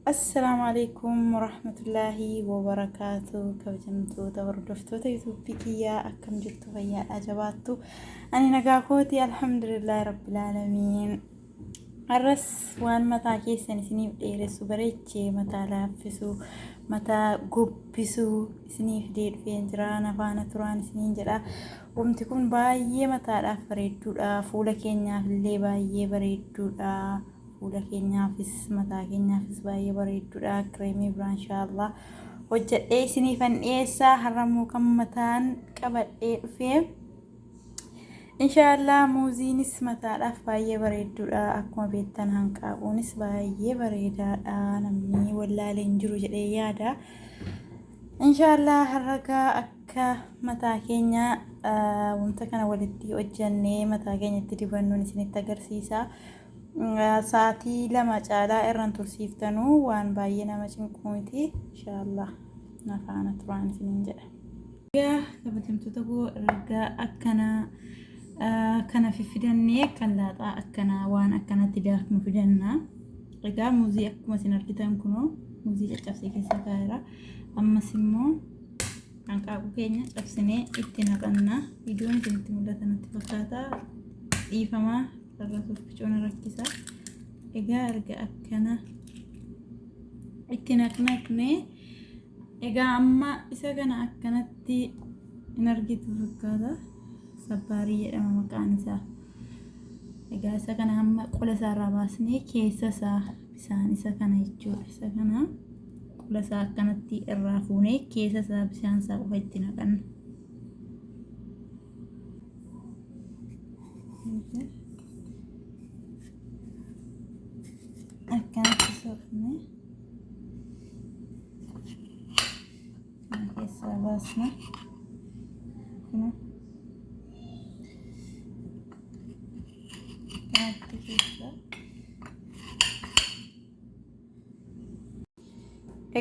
السلام عليكم ورحمة الله وبركاته. كوجمتو توردفتو تيوتوبك يا أكم جتو يا أجباتو أنا نجاكوتي الحمد لله رب العالمين. الرس وان متى كيسن سنيف ديرسو بريتشي متى لافسو متى قبسو سنيف دير في انجرانا فانا تران سنين جرا ومتكون باية متى لافريدو فولا كينيا في اللي باية بريدو fuula keenyaafis mataa keenyaafis baay'ee bareedduudha. Kireemii biraan inshaallah hojjedhee isiniifan dhiyeessaa. Har'ammoo kan mataan qabadhee dhufee inshaallah muuziinis mataadhaaf baay'ee bareedduudha. Akkuma beektan hanqaaquunis baay'ee bareedaadha. Namni wallaalee hin jiru jedhee yaada. Inshaallah har'agaa akka mataa keenya wanta kana walitti hojjannee mataa keenyatti dibannuun isinitti agarsiisa. Saati lama caalaa irraan tursiiftanuu waan baay'ee nama cinquuti inshaallah nafaana turaan isiniin jedha. Egaa kabajamtoota koo erga akkana fiffidannee kan laaxaa akkana waan akkanatti daaknu fidannaa. Egaa muuzii akkuma isin argitan kunoo muuzii caccabsee keessa kaa'eera. Ammas immoo hanqaaquu keenya cabsinee itti naqannaa. Viidiyoon isinitti mul'atanitti fakkaata dhiifamaa. Sarrasuuf bicoona rakkisa. Egaa erga akkana itti naqnaqne egaa amma isa kana akkanatti hin argitu fakkaata. Sabbaarii jedhama maqaan isaa. Egaa isa kana amma qola isaarraa baasnee keessa isaa bisaan isa kana jechuudha. Isa kana qola isaa akkanatti irraa fuunee keessa isaa bisaan isaa qofa itti naqanna. Akkanatti soofne kana keessaa baasna. Kanatti keessa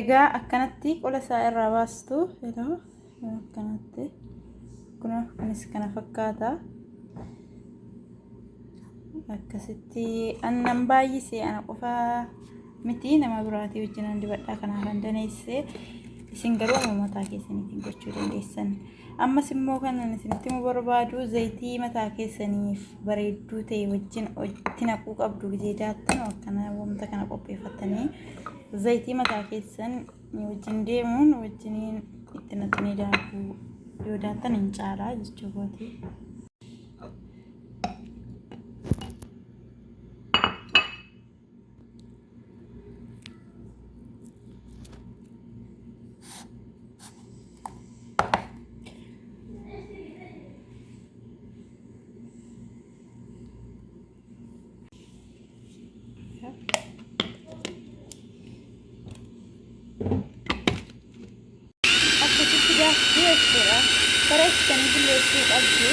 egaa akkanatti qola isaa irraa baastu yeroo akkanatti kunis kana fakkaata. Akkasitti annan baay'isee ana qofa miti nama biraatii wajjin dibadhaa kanaaf dandeessee isin garuu mataa keessaniitiin gochuu dandeessan. Ammas immoo kan isinitti mu barbaadu zayitii mataa keessaniif bareedduu ta'e wajjin itti naquu qabdu gizee daattan akkana wanta kana qopheeffatanii zayitii mataa keessan wajjin deemuun wajjiniin itti naqanii daakuu yoo daattan hin caalaa jechuudha. Akkasitti daakuu jechuudha. Bareechitanii bulleessuu qabdu.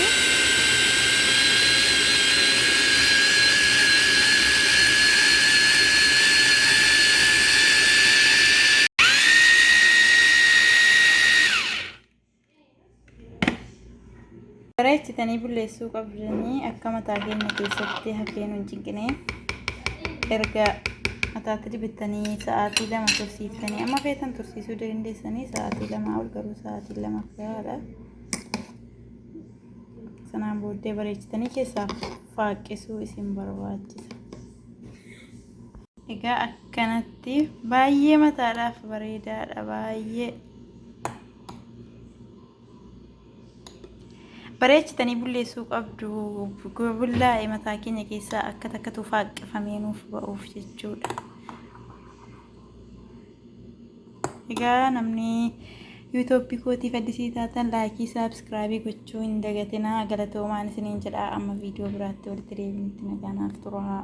Bareechitanii bulleessuu qabdanii akka mataa keenya keessatti hafeen hin cinqinee erga mataatti dibattanii sa'aatii lama tursiiftanii amma feetan tursiisuu dandeessanii sa'aatii lama ol garuu sa'aatii lama gahaadha. Sanaan booddee bareechitanii keessaa faaqqisuu isin barbaachisa. Egaa akkanatti baay'ee mataadhaaf bareedaadha. Baay'ee bareechitanii bulleessuu qabdu. Bullaa'e mataa keenya keessaa akka takkatu faaqqifamee nuuf ba'uuf jechuudha. Egaa namni YouTube kootiif addisii taatan laayikii saabskraabii gochuu hin dagatinaa. Galatoomaan isiniin jedha. Amma viidiyoo biraatti walitti deebinutti nagaanaaf turaa.